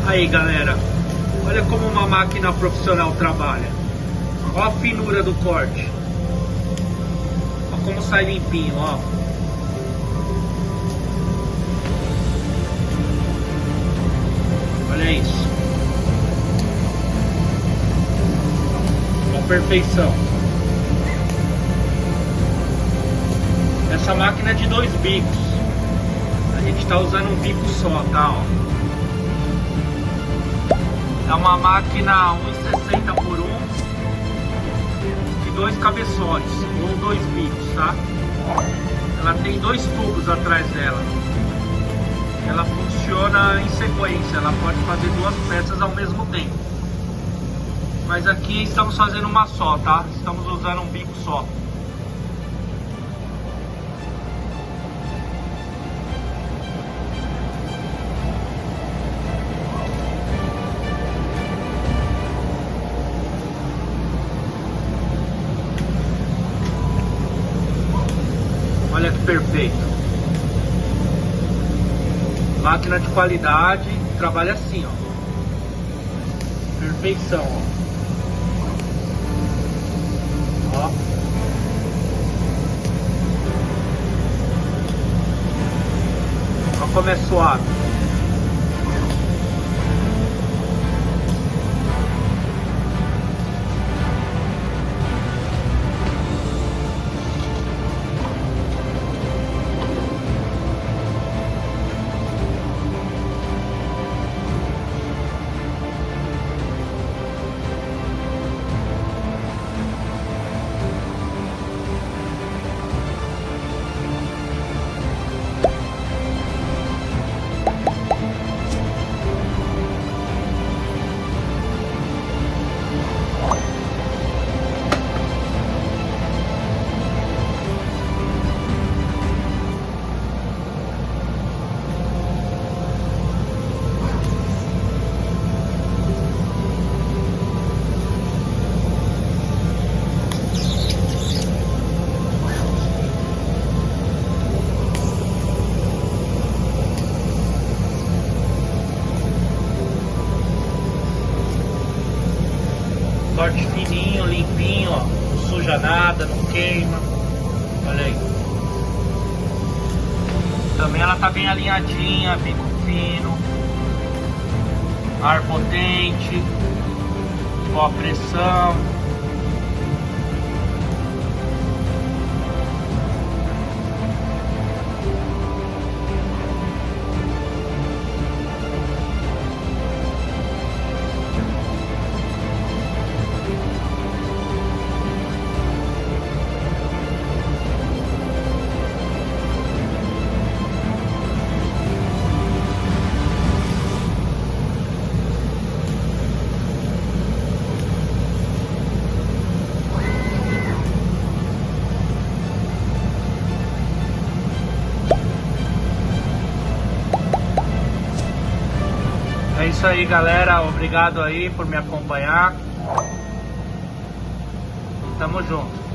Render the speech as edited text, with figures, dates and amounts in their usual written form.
Aí galera, olha como uma máquina profissional trabalha. Olha a finura do corte. Olha como sai limpinho, ó. Olha isso. Uma perfeição. Essa máquina é de 2 bicos. A gente tá usando um bico só, tá, ó. É uma máquina 1,60 por 1 e 2 cabeçotes, ou 2 bicos, tá? Ela tem 2 tubos atrás dela. Ela funciona em sequência, ela pode fazer 2 peças ao mesmo tempo. Mas aqui estamos fazendo uma só, tá? Estamos usando um bico só. Olha que perfeito. Máquina de qualidade, trabalha assim, ó. Perfeição, ó. Ó. Olha como é suave. Corte fininho, limpinho, ó. Não suja nada, não queima. Olha aí. Também ela tá bem alinhadinha, bico fino. Ar potente. Ó a pressão. É isso aí, galera. Obrigado aí por me acompanhar. Tamo junto.